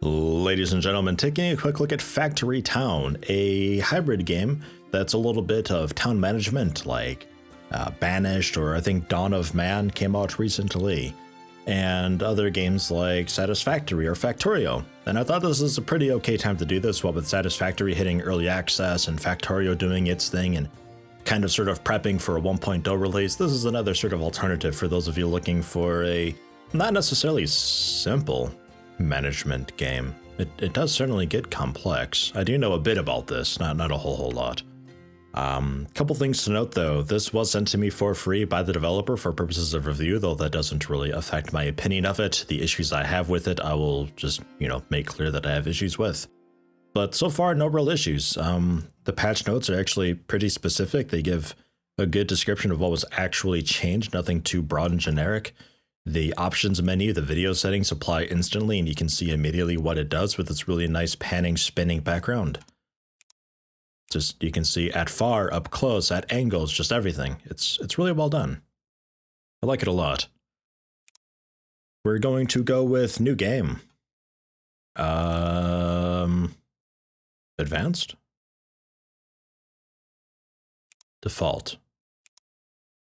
Ladies and gentlemen, taking a quick look at Factory Town, a hybrid game that's a little bit of town management, like Banished, or I think Dawn of Man came out recently, and other games like Satisfactory or Factorio. And I thought this is a pretty okay time to do this, what with Satisfactory hitting early access and Factorio doing its thing and kind of sort of prepping for a 1.0 release. This is another sort of alternative for those of you looking for a not necessarily simple management game. It does certainly get complex. I do know a bit about this, not a whole lot. Couple things to note though, this was sent to me for free by the developer for purposes of review, though that doesn't really affect my opinion of it. The issues I have with it, I will just, make clear that I have issues with. But so far, no real issues. The patch notes are actually pretty specific. They give a good description of what was actually changed, nothing too broad and generic. The options menu, the video settings apply instantly, and you can see immediately what it does with its really nice panning, spinning background. Just, you can see at far, up close, at angles, just everything. It's really well done. I like it a lot. We're going to go with new game. Advanced? Default.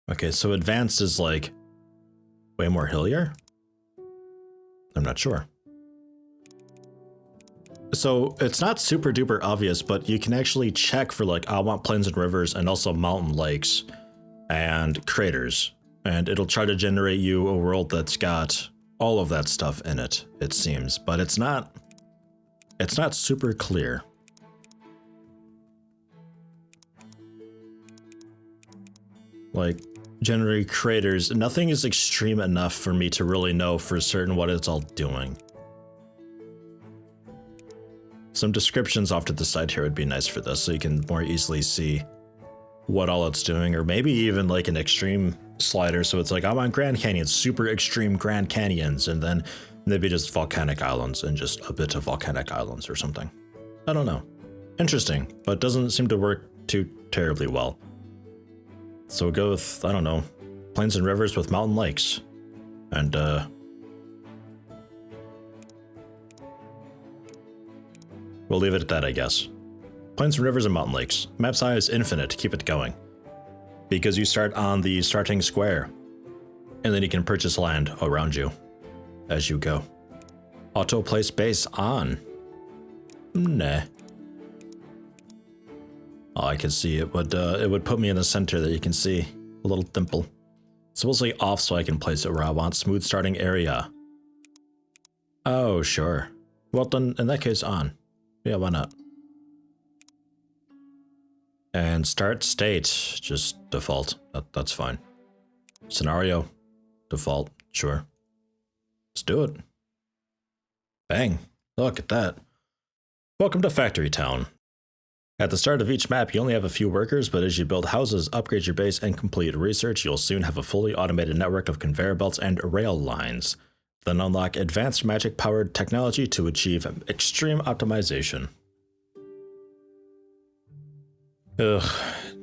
Okay, so advanced is like way more hillier? I'm not sure. So it's not super duper obvious, but you can actually check for like, I want plains and rivers and also mountain lakes and craters. And it'll try to generate you a world that's got all of that stuff in it, it seems, but it's not super clear. Like, generate craters, nothing is extreme enough for me to really know for certain what it's all doing. Some descriptions off to the side here would be nice for this, so you can more easily see what all it's doing, or maybe even like an extreme slider, so it's like, I want Grand Canyons, super extreme Grand Canyons, and then maybe just volcanic islands and just a bit of volcanic islands or something. I don't know. Interesting, but doesn't seem to work too terribly well. So we'll go with, I don't know, plains and rivers with mountain lakes. And, we'll leave it at that, I guess. Plains and rivers and mountain lakes. Map size infinite, keep it going. Because you start on the starting square, and then you can purchase land around you as you go. Auto place base on. Nah. Oh, I can see it would put me in the center that you can see a little dimple. So we'll say off so I can place it where I want. Smooth starting area. Oh, sure. Well then, in that case, on. Yeah, why not? And start state, just default. That's fine. Scenario, default, sure. Let's do it. Bang. Look at that. Welcome to Factory Town. At the start of each map, you only have a few workers, but as you build houses, upgrade your base, and complete research, you'll soon have a fully automated network of conveyor belts and rail lines. Then unlock advanced magic-powered technology to achieve extreme optimization.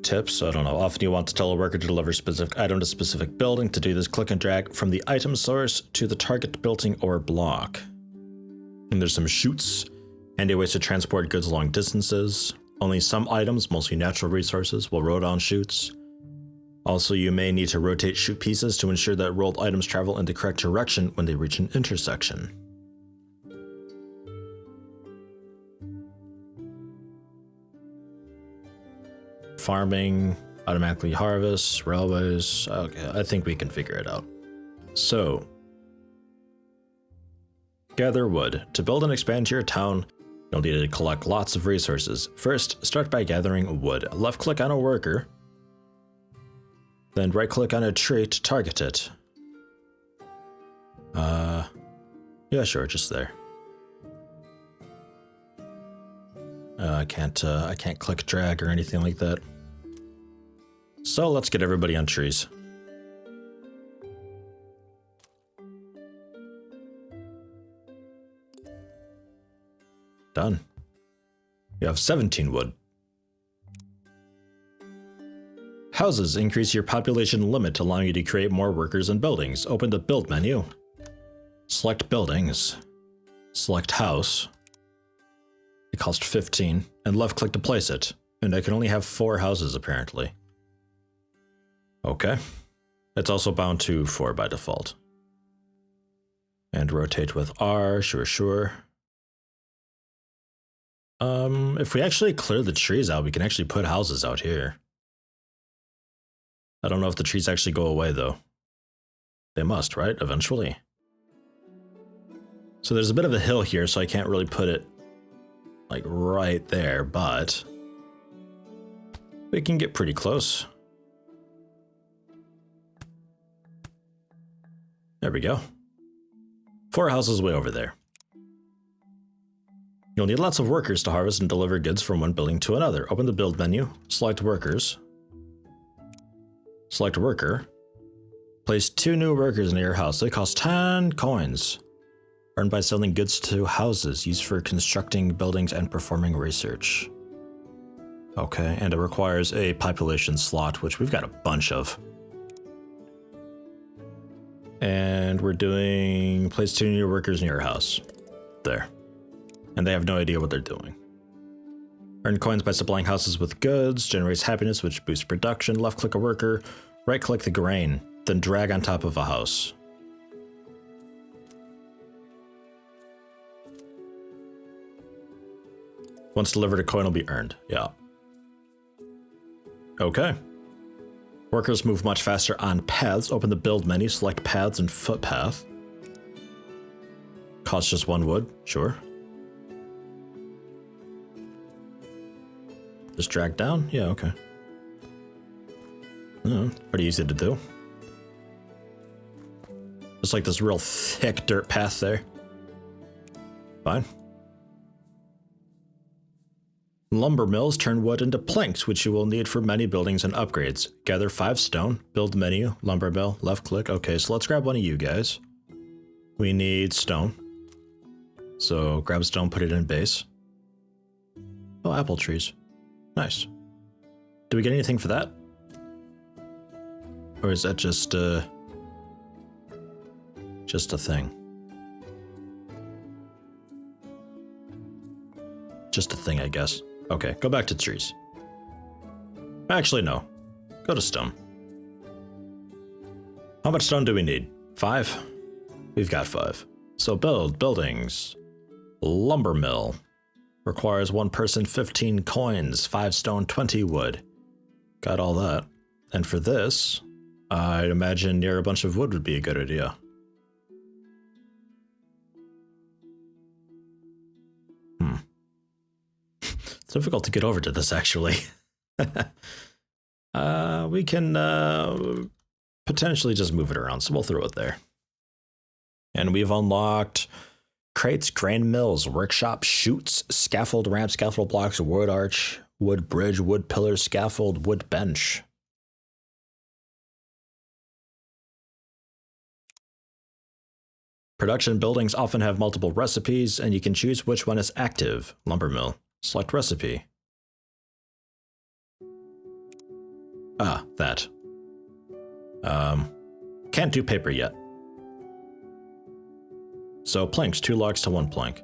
Tips, I don't know. Often you want to tell a worker to deliver specific item to specific building. To do this, click and drag from the item source to the target building or block. And there's some chutes, handy ways to transport goods long distances. Only some items, mostly natural resources, will roll down chutes. Also, you may need to rotate chute pieces to ensure that rolled items travel in the correct direction when they reach an intersection. Farming, automatically harvest, railways. Okay, I think we can figure it out. So, gather wood. To build and expand your town, you'll need to collect lots of resources. First, start by gathering wood. Left-click on a worker, then right-click on a tree to target it. Yeah, sure, just there. I can't click drag or anything like that. So let's get everybody on trees. Done. You have 17 wood. Houses increase your population limit, allowing you to create more workers and buildings. Open the build menu. Select buildings. Select house. It costs 15, and left click to place it. And I can only have 4 houses apparently. Okay. It's also bound to 4 by default. And rotate with R, sure. If we actually clear the trees out, we can actually put houses out here. I don't know if the trees actually go away though. They must, right? Eventually. So there's a bit of a hill here, so I can't really put it like right there, but we can get pretty close. There we go. 4 houses way over there. You'll need lots of workers to harvest and deliver goods from one building to another. Open the build menu, select workers. Select worker. Place 2 new workers near your house. They cost 10 coins. Earned by selling goods to houses, used for constructing buildings and performing research. Okay, and it requires a population slot, which we've got a bunch of. And we're doing place 2 new workers near your house. There. And they have no idea what they're doing. Earn coins by supplying houses with goods, generates happiness, which boosts production. Left click a worker, right click the grain, then drag on top of a house. Once delivered, a coin will be earned. Yeah. Okay. Workers move much faster on paths. Open the build menu, select paths and footpath. Costs just 1 wood, sure. Just drag down? Yeah, okay. Pretty easy to do. Just like this real thick dirt path there. Fine. Lumber mills turn wood into planks, which you will need for many buildings and upgrades. Gather 5 stone, build menu, lumber mill, left click. Okay, so let's grab one of you guys. We need stone. So grab stone, put it in base. Oh, apple trees. Nice. Do we get anything for that? Or is that just a thing? Just a thing, I guess. Okay, go back to trees. Actually, no. Go to stone. How much stone do we need? 5? We've got 5. So build buildings. Lumber mill. Requires 1 person, 15 coins, 5 stone, 20 wood. Got all that. And for this, I'd imagine near a bunch of wood would be a good idea. It's difficult to get over to this, actually. We can potentially just move it around, so we'll throw it there. And we've unlocked crates, grain mills, workshop, chutes, scaffold ramp, scaffold blocks, wood arch, wood bridge, wood pillar, scaffold, wood bench. Production buildings often have multiple recipes, and you can choose which one is active. Lumber mill. Select recipe. Ah, that. Can't do paper yet. So planks, 2 logs to 1 plank.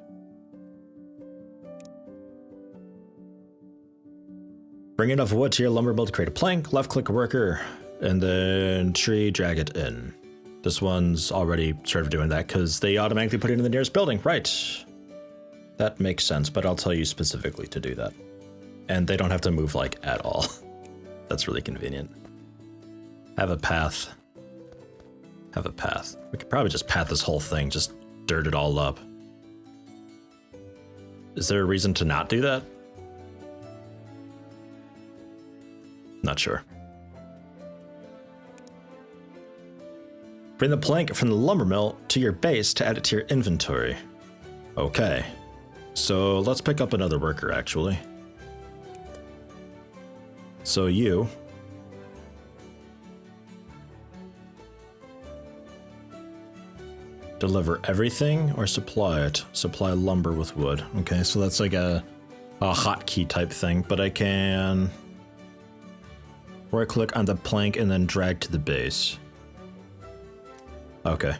Bring enough wood to your lumber mill to create a plank, left click a worker, and then tree, drag it in. This one's already sort of doing that because they automatically put it in the nearest building, right? That makes sense, but I'll tell you specifically to do that. And they don't have to move like at all. That's really convenient. Have a path. Have a path. We could probably just path this whole thing, just dirt it all up. Is there a reason to not do that? Not sure. Bring the plank from the lumber mill to your base to add it to your inventory. Okay. So let's pick up another worker, actually. So you. Deliver everything or supply it. Supply lumber with wood. Okay, so that's like a hotkey type thing, but I can right click on the plank and then drag to the base. Okay.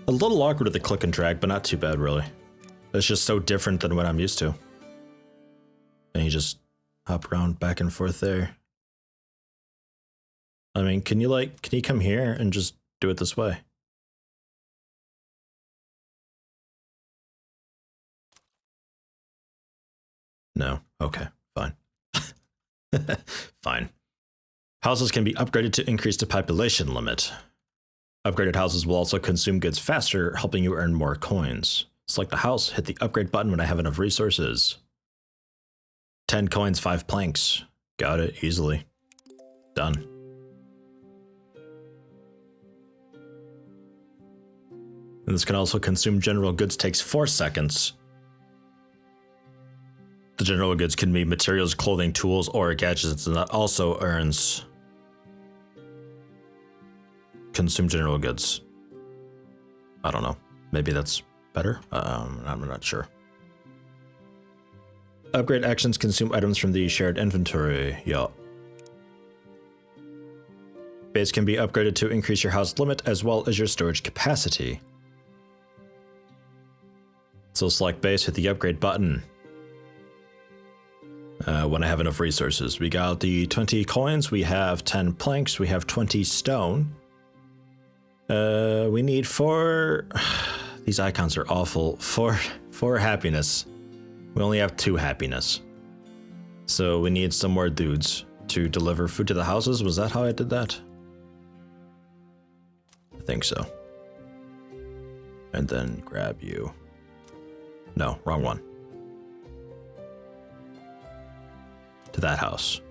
A little awkward with the click and drag, but not too bad, really. It's just so different than what I'm used to. And you just hop around back and forth there. I mean, can you come here and just do it this way? No. Okay, fine. Fine. Houses can be upgraded to increase the population limit. Upgraded houses will also consume goods faster, helping you earn more coins. Select the house, hit the upgrade button when I have enough resources. 10 coins, 5 planks. Got it, easily. Done. And this can also consume general goods, takes 4 seconds. The general goods can be materials, clothing, tools, or gadgets, and that also earns. Consume general goods. I don't know. Maybe that's better? I'm not sure. Upgrade actions consume items from the shared inventory. Yeah. Base can be upgraded to increase your house limit as well as your storage capacity. So select base, hit the upgrade button. When I have enough resources. We got the 20 coins, we have 10 planks, we have 20 stone. We need 4... These icons are awful. 4 happiness. We only have 2 happiness. So we need some more dudes to deliver food to the houses. Was that how I did that? I think so. And then grab you. No, wrong one. To that house.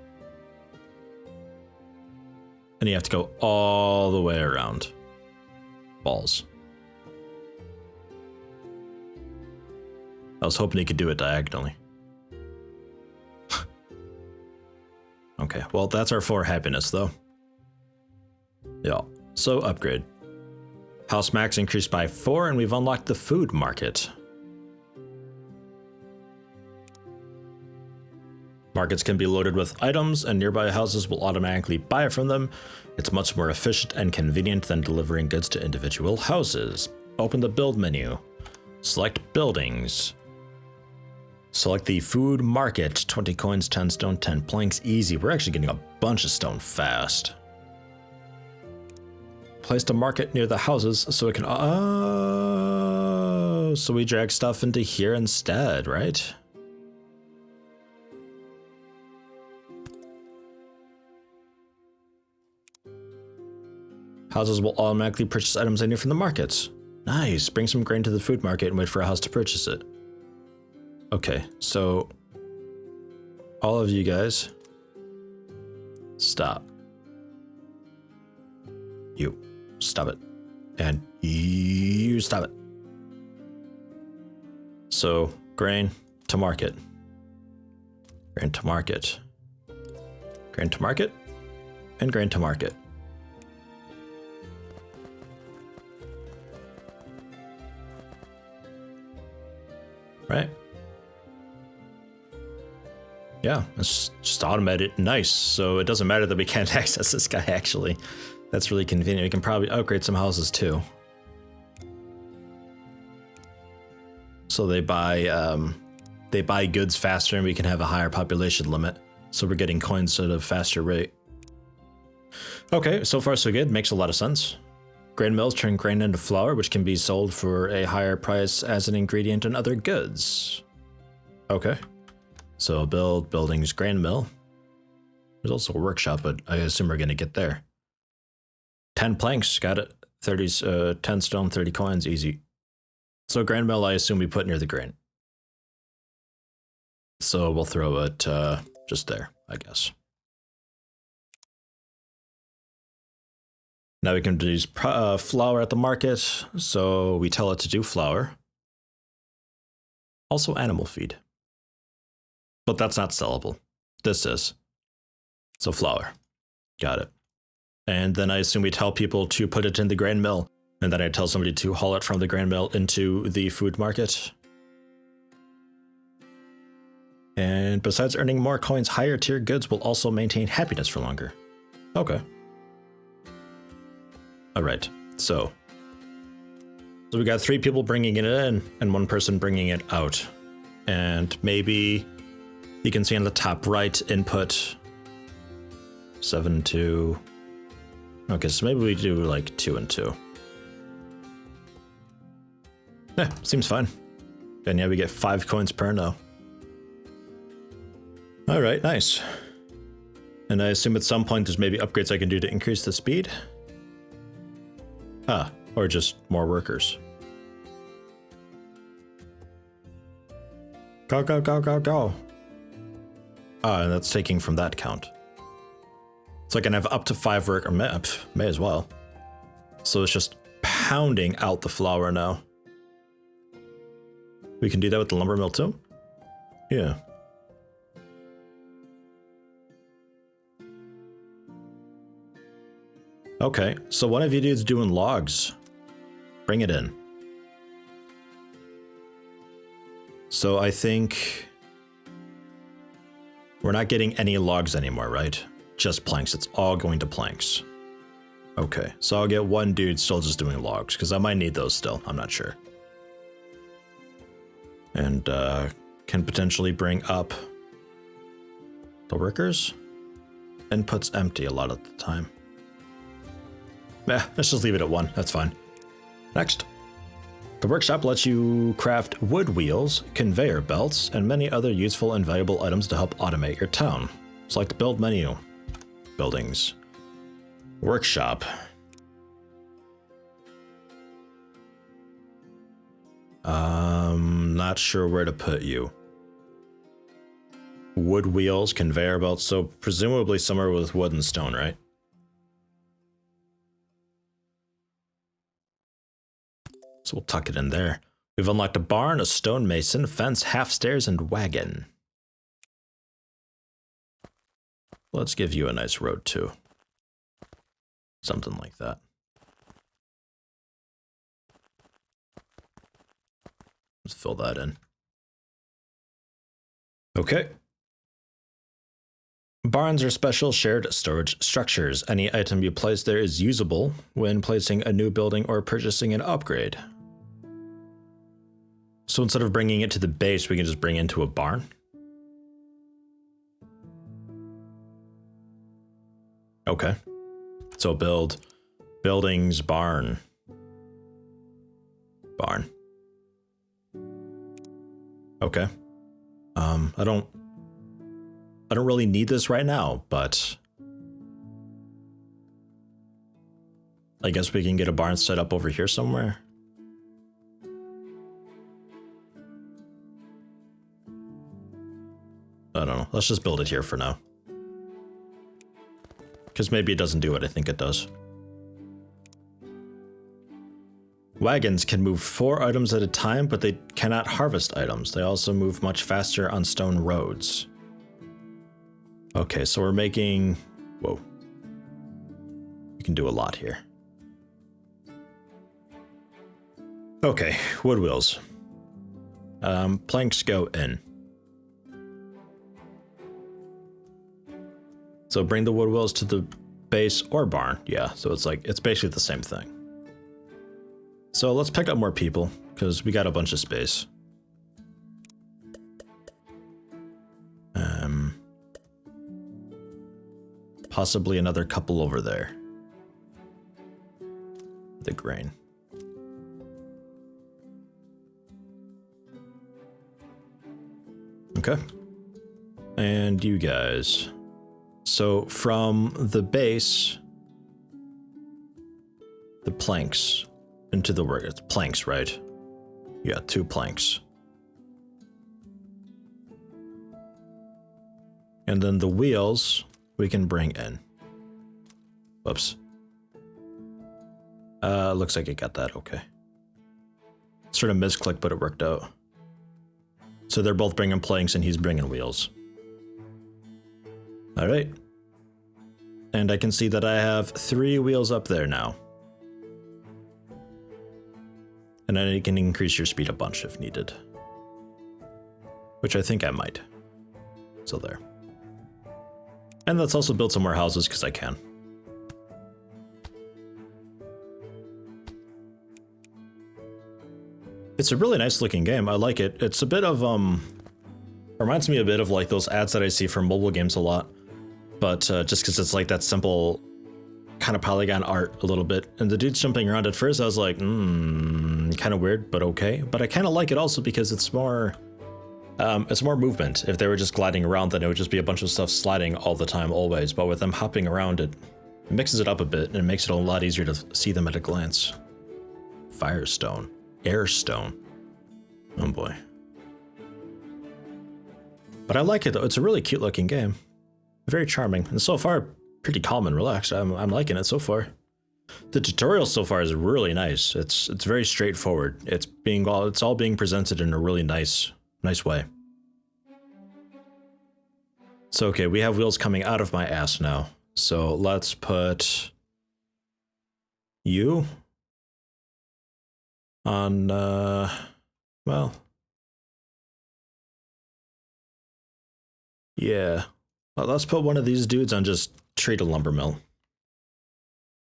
And you have to go all the way around. Balls. I was hoping you could do it diagonally. Okay, well, that's our 4 happiness, though. Yeah, so upgrade. House max increased by 4, and we've unlocked the food market. Markets can be loaded with items, and nearby houses will automatically buy from them. It's much more efficient and convenient than delivering goods to individual houses. Open the build menu. Select buildings. Select the food market. 20 coins, 10 stone, 10 planks. Easy. We're actually getting a bunch of stone fast. Place the market near the houses so it can... Oh, so we drag stuff into here instead, right? Houses will automatically purchase items they need from the markets. Nice. Bring some grain to the food market and wait for a house to purchase it. Okay, so all of you guys, stop. You, stop it. And you, stop it. So, grain to market. Grain to market. Grain to market. And grain to market. Right? Yeah, it's just automated. Nice. So it doesn't matter that we can't access this guy, actually. That's really convenient. We can probably upgrade some houses, too. So they buy goods faster, and we can have a higher population limit. So we're getting coins at a faster rate. Okay, so far so good. Makes a lot of sense. Grain mills turn grain into flour, which can be sold for a higher price as an ingredient in other goods. Okay. So build buildings, grain mill. There's also a workshop, but I assume we're going to get there. 10 planks, got it. 10 stone, 30 coins, easy. So grain mill, I assume we put near the grain. So we'll throw it just there, I guess. Now we can use flour at the market, so we tell it to do flour. Also animal feed. But that's not sellable. This is. So flour. Got it. And then I assume we tell people to put it in the grain mill, and then I tell somebody to haul it from the grain mill into the food market. And besides earning more coins, higher tier goods will also maintain happiness for longer. Okay. All right, so So we got 3 people bringing it in and 1 person bringing it out. And maybe you can see on the top right input 7, 2. Okay, so maybe we do like 2 and 2. Yeah, seems fine. And yeah, we get 5 coins per now. All right, nice. And I assume at some point there's maybe upgrades I can do to increase the speed. Ah, or just more workers. Go, go, go, go, go. Ah, and that's taking from that count. So I can have up to 5 workers, may as well. So it's just pounding out the flour now. We can do that with the lumber mill too? Yeah. Okay, so one of you dudes doing logs. Bring it in. So I think we're not getting any logs anymore, right? Just planks. It's all going to planks. Okay, so I'll get 1 dude still just doing logs, because I might need those still. I'm not sure. And can potentially bring up the workers. Input's empty a lot of the time. Let's just leave it at 1. That's fine. Next. The workshop lets you craft wood wheels, conveyor belts, and many other useful and valuable items to help automate your town. Select the build menu. Buildings. Workshop. Not sure where to put you. Wood wheels, conveyor belts, so presumably somewhere with wood and stone, right? So we'll tuck it in there. We've unlocked a barn, a stonemason, fence, half stairs, and wagon. Let's give you a nice road too. Something like that. Let's fill that in. Okay. Barns are special shared storage structures. Any item you place there is usable when placing a new building or purchasing an upgrade. So instead of bringing it to the base, we can just bring it into a barn. Okay. So build buildings, barn. Barn. Okay. I don't really need this right now, but I guess we can get a barn set up over here somewhere. I don't know. Let's just build it here for now. Because maybe it doesn't do what I think it does. Wagons can move 4 items at a time, but they cannot harvest items. They also move much faster on stone roads. Okay, so we're making... Whoa. We can do a lot here. Okay, wood wheels. Planks go in. So bring the wood wheels to the base or barn. Yeah, so it's basically the same thing. So let's pick up more people, because we got a bunch of space. Possibly another couple over there. The grain. Okay. And you guys. So from the base, the planks into the work. It's planks, right? Yeah, 2 planks. And then the wheels we can bring in. Whoops. Looks like it got that okay. Sort of misclicked, but it worked out. So they're both bringing planks and he's bringing wheels. All right. And I can see that I have 3 wheels up there now. And then you can increase your speed a bunch if needed. Which I think I might. So there. And let's also build some more houses because I can. It's a really nice looking game. I like it. It's a bit of, reminds me a bit of like those ads that I see for mobile games a lot. But just because it's like that simple kind of polygon art a little bit. And the dude's jumping around at first, I was like, kind of weird, but okay. But I kind of like it also because it's more movement. If they were just gliding around, then it would just be a bunch of stuff sliding all the time, always. But with them hopping around, it mixes it up a bit and it makes it a lot easier to see them at a glance. Firestone. Airstone. Oh boy. But I like it though. It's a really cute looking game. Very charming. And so far, pretty calm and relaxed. I'm liking it so far. The tutorial so far is really nice. It's very straightforward. It's all being presented in a really nice way. So okay, we have wheels coming out of my ass now. So let's put you on well, yeah. Well, let's put one of these dudes on just treat a lumber mill.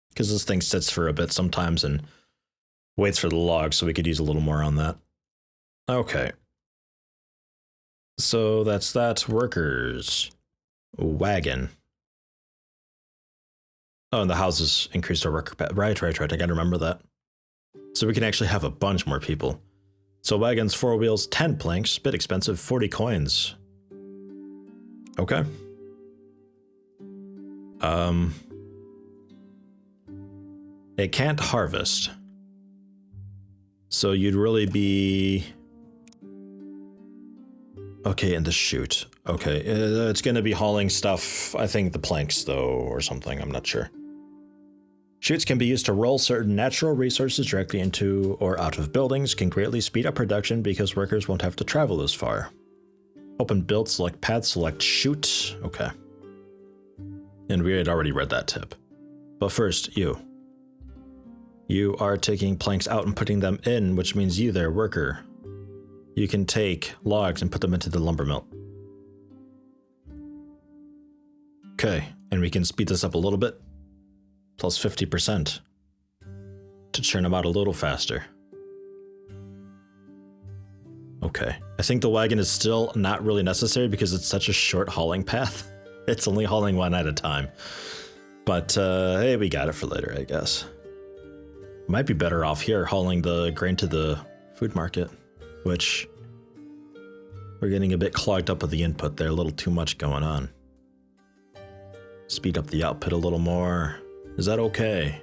Because this thing sits for a bit sometimes and waits for the log, so we could use a little more on that. Okay. So that's that. Workers. Wagon. Oh, and the houses increased our worker pay. Right. I gotta remember that. So we can actually have a bunch more people. So wagons, 4 wheels, 10 planks, bit expensive, 40 coins. Okay. It can't harvest. So you'd really be... Okay, in the chute. Okay, it's gonna be hauling stuff, I think the planks though, or something, I'm not sure. Chutes can be used to roll certain natural resources directly into or out of buildings, can greatly speed up production because workers won't have to travel as far. Open build, select path, select chute. Okay. And we had already read that tip. But first, you. You are taking planks out and putting them in, which means you there, worker. You can take logs and put them into the lumber mill. Okay, and we can speed this up a little bit. Plus 50%. To churn them out a little faster. Okay, I think the wagon is still not really necessary because it's such a short hauling path. It's only hauling one at a time. But, hey, we got it for later, I guess. Might be better off here hauling the grain to the food market, which we're getting a bit clogged up with the input there, a little too much going on. Speed up the output a little more. Is that okay?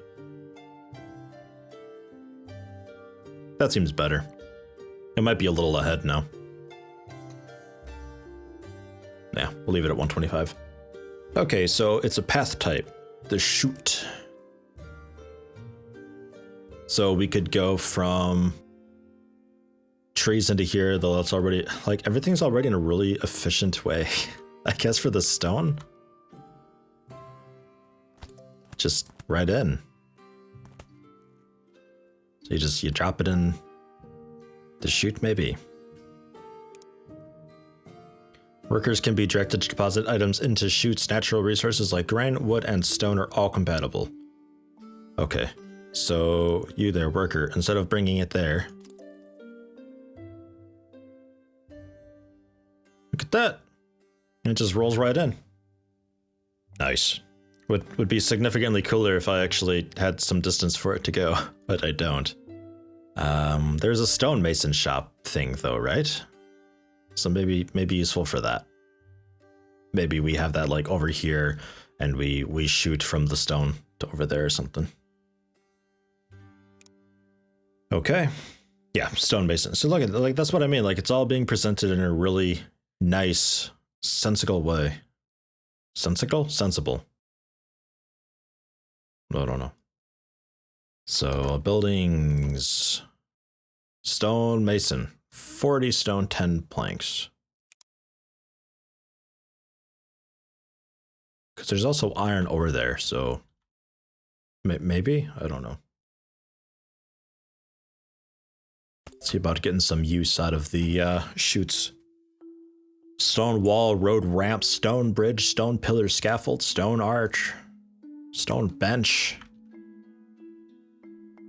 That seems better. It might be a little ahead now. Yeah, we'll leave it at 125. Okay, so it's a path type, the chute. So we could go from trees into here, though that's already, like, everything's already in a really efficient way. I guess for the stone. Just right in. So you drop it in the chute, maybe. Workers can be directed to deposit items into chutes. Natural resources like grain, wood, and stone are all compatible. Okay, so you there, worker, instead of bringing it there. Look at that. It just rolls right in. Nice. Would be significantly cooler if I actually had some distance for it to go, but I don't. There's a stonemason shop thing though, right? So maybe useful for that. Maybe we have that like over here and we shoot from the stone to over there or something. Okay. Yeah, stonemason. So look at, like, that's what I mean. Like, it's all being presented in a really nice, sensible way. Sensible? I don't know. So buildings, stone mason, 40 stone, 10 planks. Because there's also iron over there, so maybe? I don't know. Let's see about getting some use out of the chutes. Stone wall, road ramp, stone bridge, stone pillar, scaffold, stone arch, stone bench.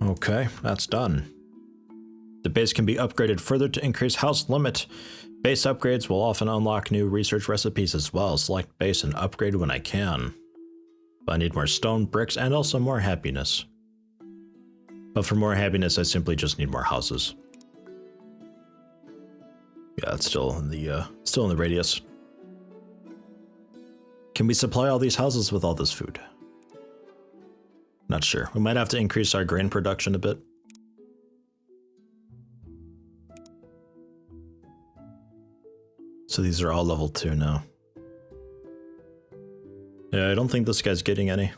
Okay, that's done. The base can be upgraded further to increase house limit. Base upgrades will often unlock new research recipes as well. Select base and upgrade when I can. But I need more stone, bricks, and also more happiness. But for more happiness, I simply just need more houses. Yeah, it's still in the radius. Can we supply all these houses with all this food? Not sure. We might have to increase our grain production a bit. So these are all level 2 now. Yeah, I don't think this guy's getting any.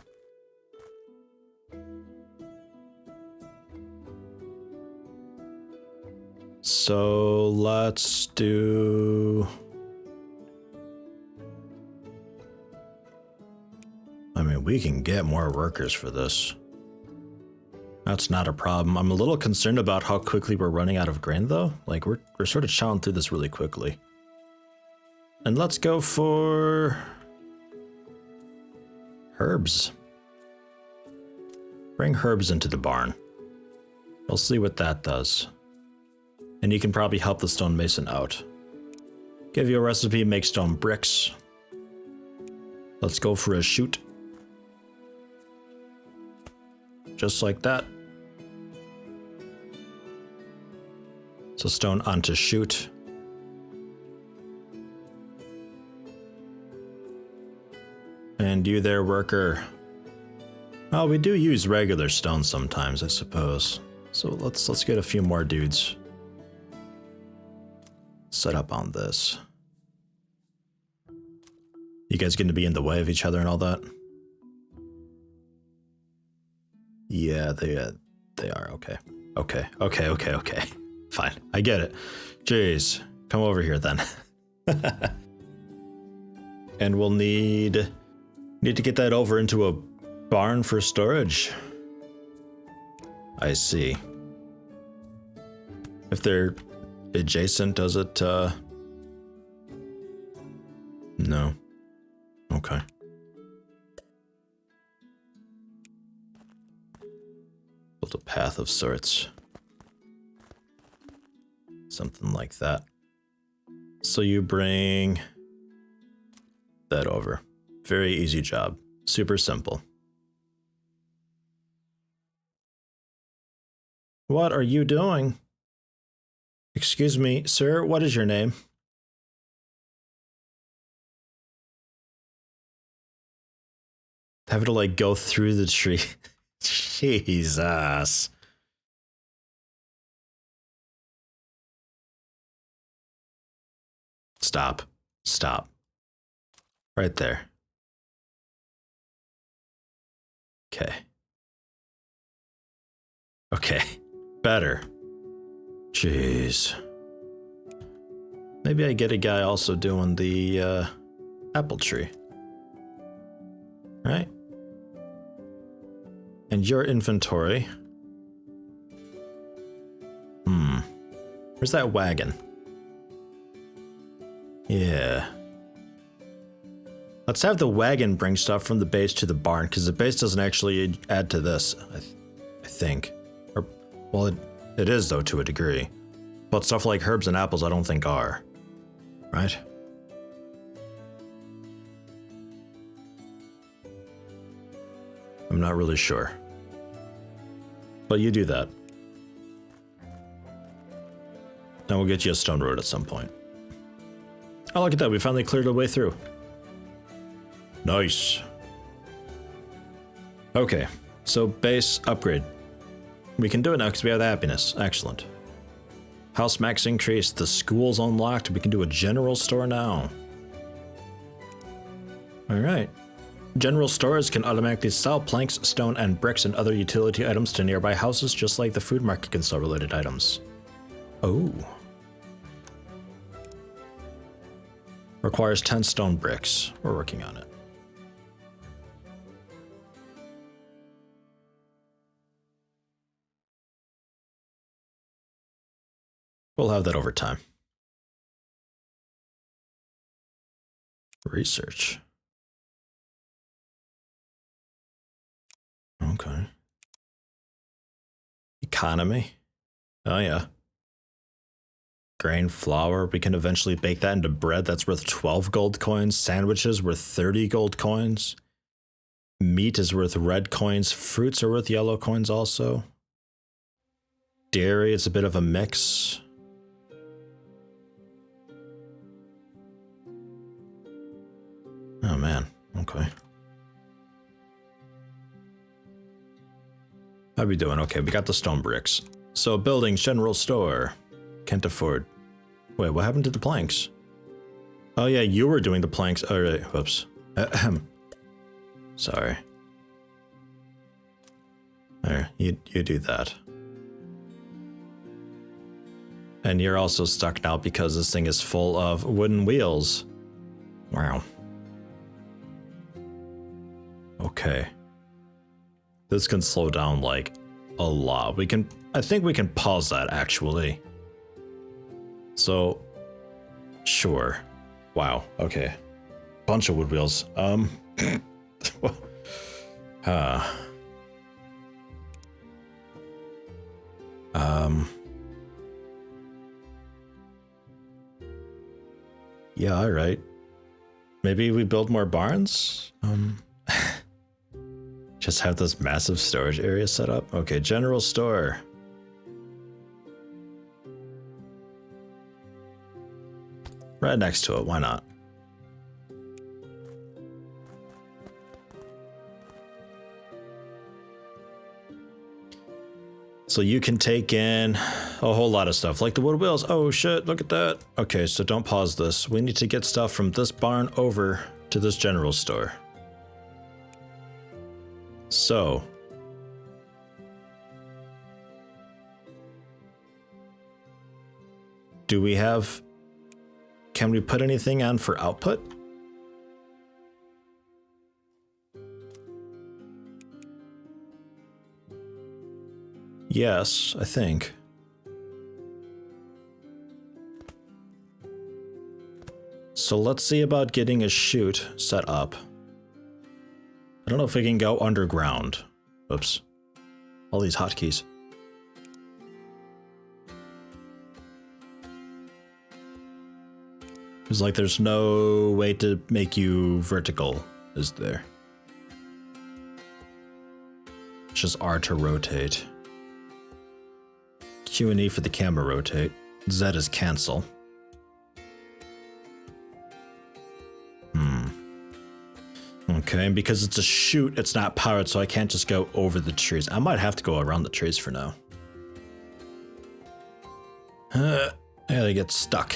So let's do... I mean, we can get more workers for this. That's not a problem. I'm a little concerned about how quickly we're running out of grain, though. Like, we're sort of chowing through this really quickly. And let's go for... herbs. Bring herbs into the barn. We'll see what that does. And you can probably help the stonemason out. Give you a recipe, make stone bricks. Let's go for a shoot. Just like that. So stone onto shoot. And you there, worker. Oh, we do use regular stone sometimes, I suppose. So let's get a few more dudes set up on this. You guys going to be in the way of each other and all that? Yeah, they are. Okay. Okay. Fine. I get it. Jeez. Come over here then. And we'll need to get that over into a barn for storage. I see. If they're adjacent, does it, no. Okay. Build a path of sorts. Something like that. So you bring that over. Very easy job. Super simple. What are you doing? Excuse me, sir, what is your name? Have to like go through the tree. Jesus. Stop. Stop. Right there. Okay. Okay. Better. Jeez. Maybe I get a guy also doing the apple tree. Right? And your inventory. Where's that wagon? Yeah. Let's have the wagon bring stuff from the base to the barn, because the base doesn't actually add to this, I think. Or, well, it is, though, to a degree. But stuff like herbs and apples I don't think are. Right? I'm not really sure. But you do that. And we'll get you a stone road at some point. Oh, look at that. We finally cleared our way through. Nice. Okay, so base upgrade. We can do it now because we have the happiness. Excellent. House max increased. The school's unlocked. We can do a general store now. All right. General stores can automatically sell planks, stone, and bricks and other utility items to nearby houses, just like the food market can sell related items. Oh. Requires 10 stone bricks. We're working on it. We'll have that over time. Research. Okay. Economy. Oh yeah. Grain flour, we can eventually bake that into bread that's worth 12 gold coins. Sandwiches worth 30 gold coins. Meat is worth red coins. Fruits are worth yellow coins also. Dairy, it's a bit of a mix. Oh man, okay. How we doing? Okay, we got the stone bricks. So building general store. Can't afford. Wait, what happened to the planks? Oh yeah, you were doing the planks. All right, whoops. Sorry. There, you do that. And you're also stuck now because this thing is full of wooden wheels. Wow. Okay. This can slow down like a lot. I think we can pause that actually. So, sure. Wow, okay. Bunch of wood wheels. Yeah, alright. Maybe we build more barns? Just have this massive storage area set up? Okay, general store. Right next to it, why not? So you can take in a whole lot of stuff, like the wood wheels. Oh shit, look at that. Okay, so don't pause this. We need to get stuff from this barn over to this general store. So. Do we have... Can we put anything on for output? Yes, I think. So let's see about getting a chute set up. I don't know if we can go underground. Oops. All these hotkeys. It's like there's no way to make you vertical, is there? It's just R to rotate. Q and E for the camera rotate. Z is cancel. Okay, and because it's a chute, it's not powered, so I can't just go over the trees. I might have to go around the trees for now. Yeah, they get stuck.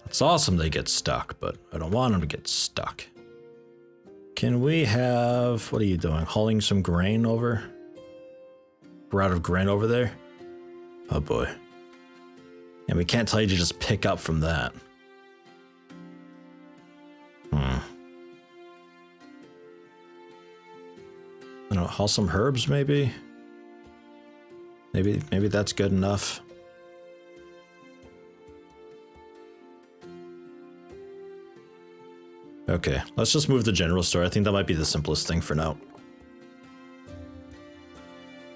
It's awesome they get stuck, but I don't want them to get stuck. Can we have... What are you doing? Hauling some grain over? We're out of grain over there? Oh boy. And we can't tell you to just pick up from that. I don't know, haul some herbs maybe? Maybe that's good enough. Okay, let's just move the general store. I think that might be the simplest thing for now.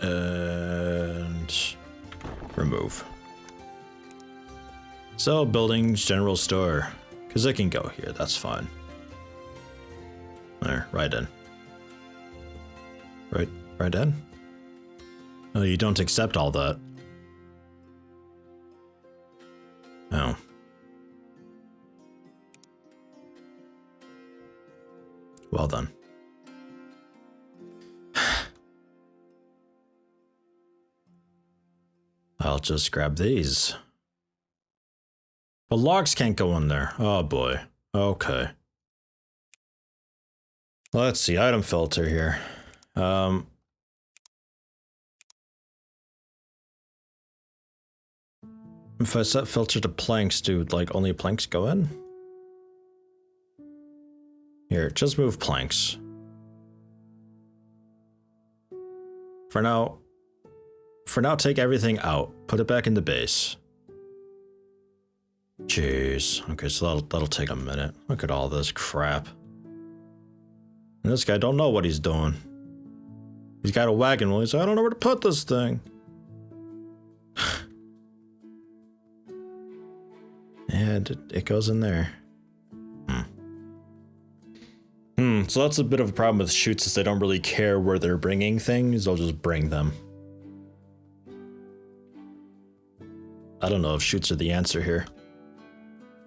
And remove. So, buildings, general store. Because it can go here, that's fine. There, right in. Right in? Oh, you don't accept all that. Oh. Well done. I'll just grab these. But logs can't go in there. Oh boy. Okay. Let's see, item filter here. If I set filter to planks, do like only planks go in? Here, just move planks. For now, take everything out. Put it back in the base. Jeez. Okay, so that'll take a minute. Look at all this crap. And this guy don't know what he's doing. He's got a wagon wheel. He's like, I don't know where to put this thing. And it goes in there. So that's a bit of a problem with chutes, is they don't really care where they're bringing things, they'll just bring them. I don't know if chutes are the answer here.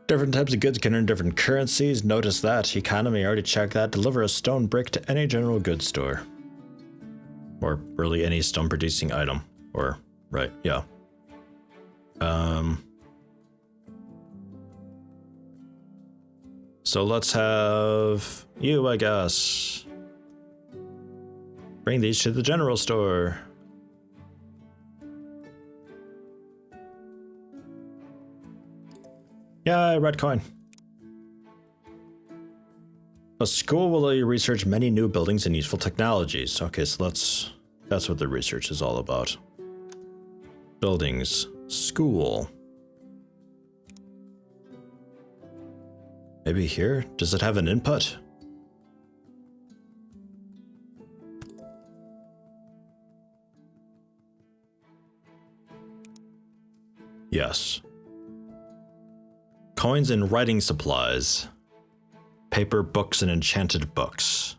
Different types of goods can earn different currencies. Notice that. Economy, already checked that. Deliver a stone brick to any general goods store. Or really any stone producing item. Or, right, yeah. So let's have you, I guess. Bring these to the general store. Yeah, red coin. A school will let you research many new buildings and useful technologies. Okay, so that's what the research is all about. Buildings, school. Maybe here? Does it have an input? Yes. Coins and writing supplies. Paper, books, and enchanted books.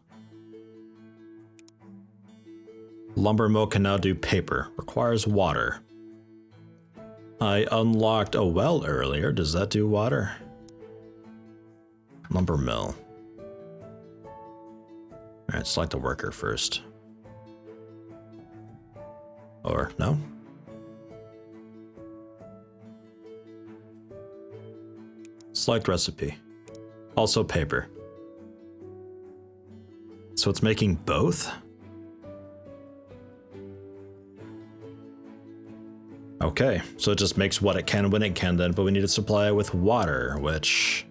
Lumber mill can now do paper. Requires water. I unlocked a well earlier. Does that do water? Lumber mill. Alright, select a worker first. Or no? Select recipe. Also paper. So it's making both? Okay, so it just makes what it can when it can then, but we need to supply it with water, which...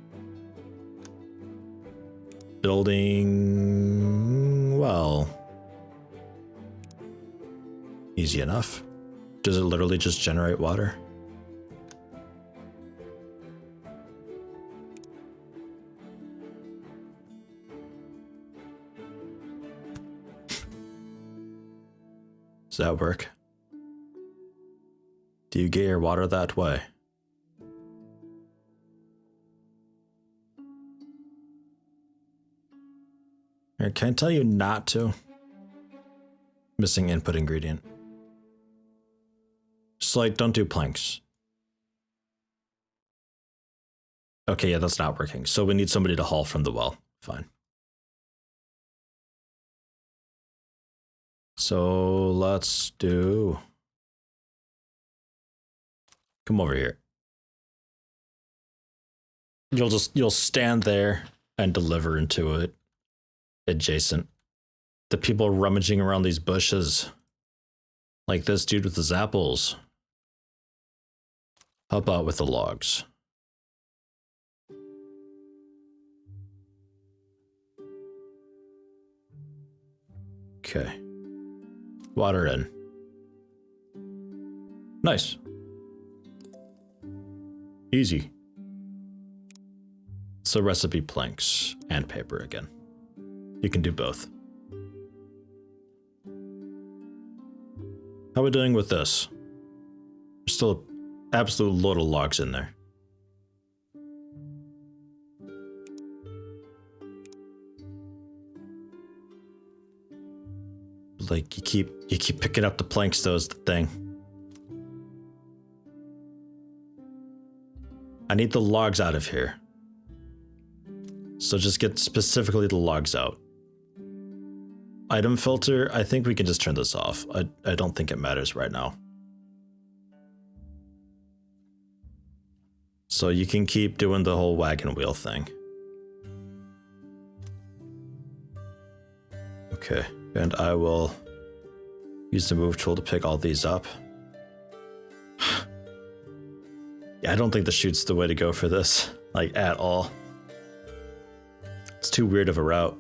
Building... well... Easy enough. Does it literally just generate water? Does that work? Do you get your water that way? I can't tell you not to. Missing input ingredient. Just like, don't do planks. Okay, yeah, that's not working. So we need somebody to haul from the well. Fine. So let's do... Come over here. You'll stand there and deliver into it. Adjacent. The people rummaging around these bushes. Like this dude with his apples. How about with the logs? Okay. Water in. Nice. Easy. So recipe planks and paper again. You can do both. How are we doing with this? There's still an absolute load of logs in there. Like you keep picking up the planks though is the thing. I need the logs out of here. So just get specifically the logs out. Item filter, I think we can just turn this off. I don't think it matters right now. So you can keep doing the whole wagon wheel thing. Okay, and I will use the move tool to pick all these up. Yeah, I don't think the chute's the way to go for this, like at all. It's too weird of a route.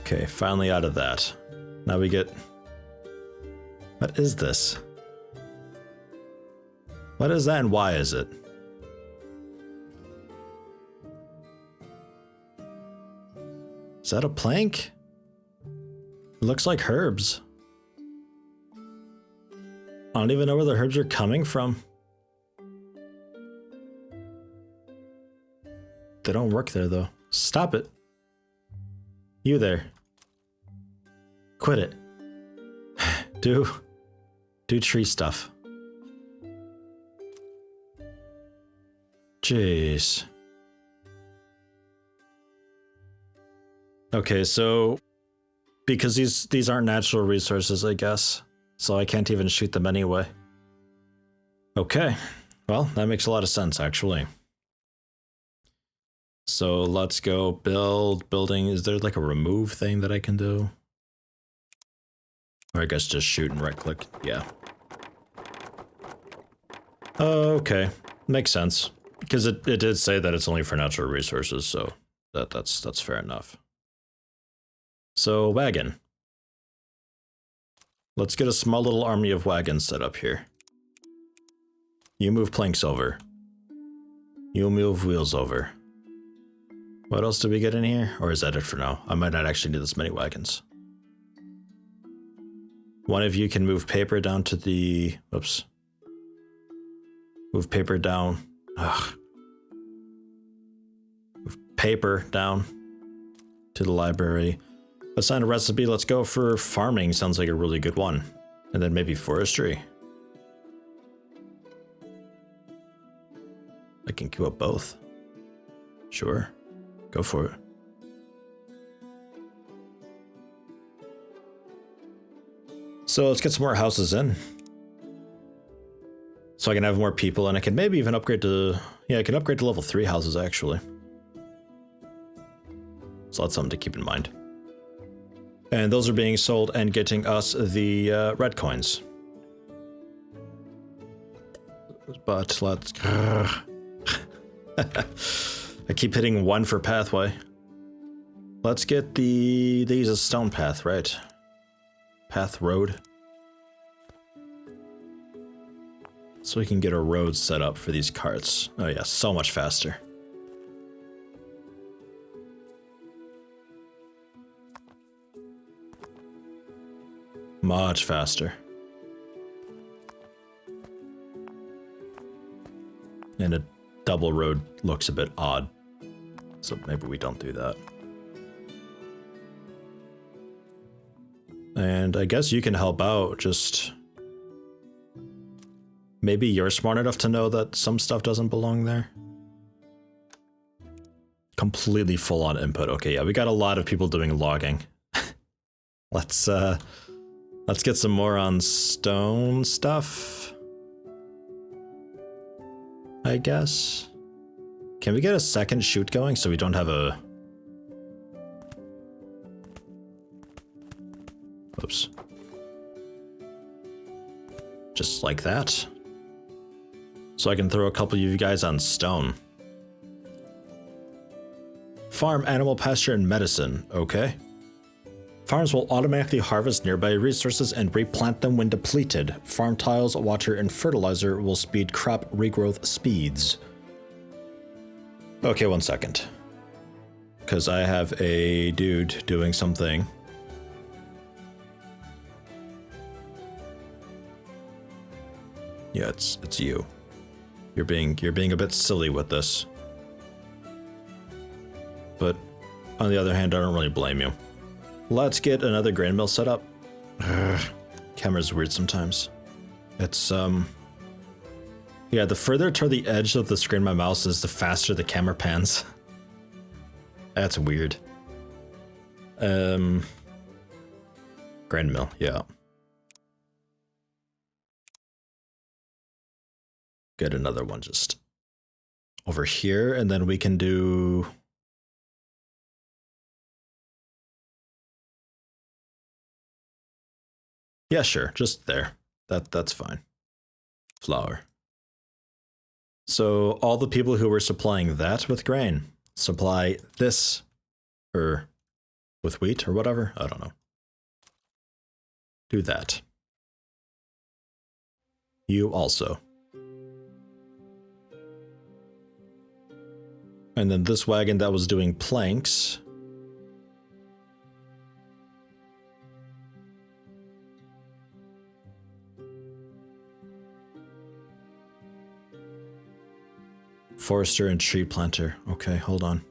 Okay, finally out of that. Now we get... What is this? What is that and why is it? Is that a plank? It looks like herbs. I don't even know where the herbs are coming from. They don't work there though. Stop it. You there. Quit it. Do tree stuff. Jeez. Okay, so because these aren't natural resources, I guess. So I can't even shoot them anyway. Okay. Well, that makes a lot of sense actually. So let's go building. Is there like a remove thing that I can do? Or I guess just shoot and right click. Yeah. Okay. Makes sense. Because it did say that it's only for natural resources, so that's fair enough. So wagon. Let's get a small little army of wagons set up here. You move planks over. You move wheels over. What else did we get in here? Or is that it for now? I might not actually need this many wagons. One of you can move paper down to the... Whoops. Move paper down. Ugh. Move paper down to the library. Assign a recipe. Let's go for farming. Sounds like a really good one. And then maybe forestry. I can queue up both. Sure. Go for it. So let's get some more houses in. So I can have more people and I can maybe even upgrade to... Yeah, I can upgrade to level 3 houses actually. So that's something to keep in mind. And those are being sold and getting us the red coins. But let's... I keep hitting 1 for pathway. Let's get these a stone path, right? Path road. So we can get a road set up for these carts. Oh yeah, so much faster. Much faster. And a double road looks a bit odd. So maybe we don't do that. And I guess you can help out, just... Maybe you're smart enough to know that some stuff doesn't belong there. Completely full on input. Okay, yeah, we got a lot of people doing logging. Let's get some more on stone stuff. I guess. Can we get a second shoot going so we don't have a... Oops. Just like that. So I can throw a couple of you guys on stone. Farm, animal pasture, and medicine. Okay. Farms will automatically harvest nearby resources and replant them when depleted. Farm tiles, water, and fertilizer will speed crop regrowth speeds. Okay, 1 second. Because I have a dude doing something. Yeah, it's you. You're being a bit silly with this. But on the other hand, I don't really blame you. Let's get another grain mill set up. Camera's weird sometimes. It's yeah, the further to the edge of the screen my mouse is, the faster the camera pans. That's weird. Grain mill, yeah. Get another one just over here, and then we can do... Yeah, sure, just there. That's fine. Flour. So all the people who were supplying that with grain, supply this, or with wheat or whatever, I don't know. Do that. You also. And then this wagon that was doing planks. Forester and tree planter. Okay, hold on.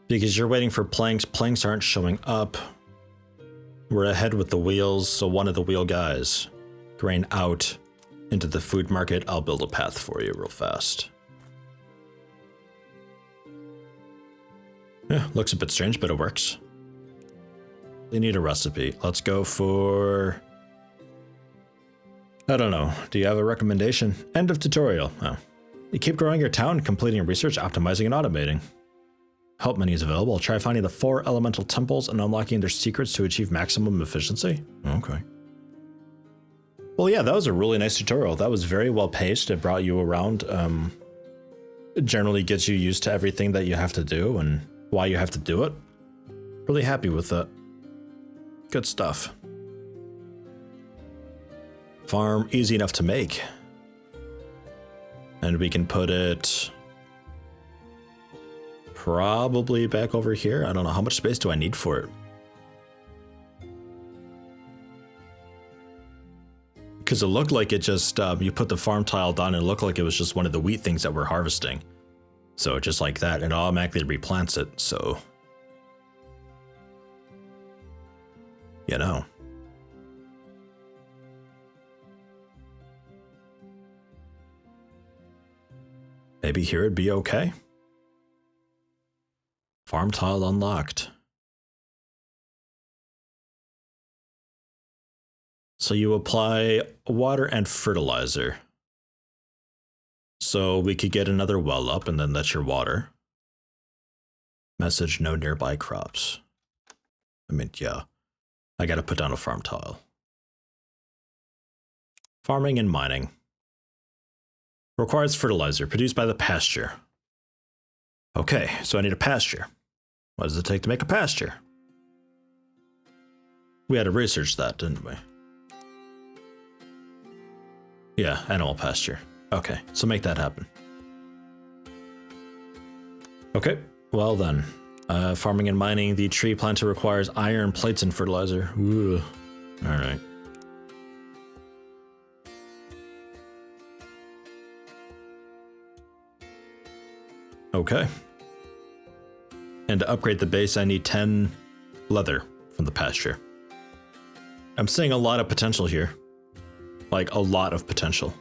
Because you're waiting for planks. Planks aren't showing up. We're ahead with the wheels, so one of the wheel guys. Grain out into the food market. I'll build a path for you real fast. Yeah, looks a bit strange, but it works. They need a recipe. Let's go for... I don't know. Do you have a recommendation? End of tutorial. Oh. You keep growing your town, completing research, optimizing, and automating. Help menu is available. Try finding the 4 elemental temples and unlocking their secrets to achieve maximum efficiency. Okay. Well, yeah, that was a really nice tutorial. That was very well paced. It brought you around. It generally gets you used to everything that you have to do and why you have to do it. Really happy with that. Good stuff. Farm, easy enough to make. And we can put it probably back over here. I don't know, how much space do I need for it? Because it looked like it just, you put the farm tile down and it looked like it was just one of the wheat things that we're harvesting. So just like that, it automatically replants it, so. You know. Maybe here it'd be okay. Farm tile unlocked. So you apply water and fertilizer. So we could get another well up and then that's your water. Message, no nearby crops. I mean, yeah. I gotta put down a farm tile. Farming and mining. Requires fertilizer produced by the pasture. Okay, so I need a pasture. What does it take to make a pasture? We had to research that, didn't we? Yeah, animal pasture. Okay, so make that happen. Okay, well then. Farming and mining, the tree planter requires iron, plates, and fertilizer. Ooh. Alright. Okay. And to upgrade the base, I need 10 leather from the pasture. I'm seeing a lot of potential here. Like, a lot of potential.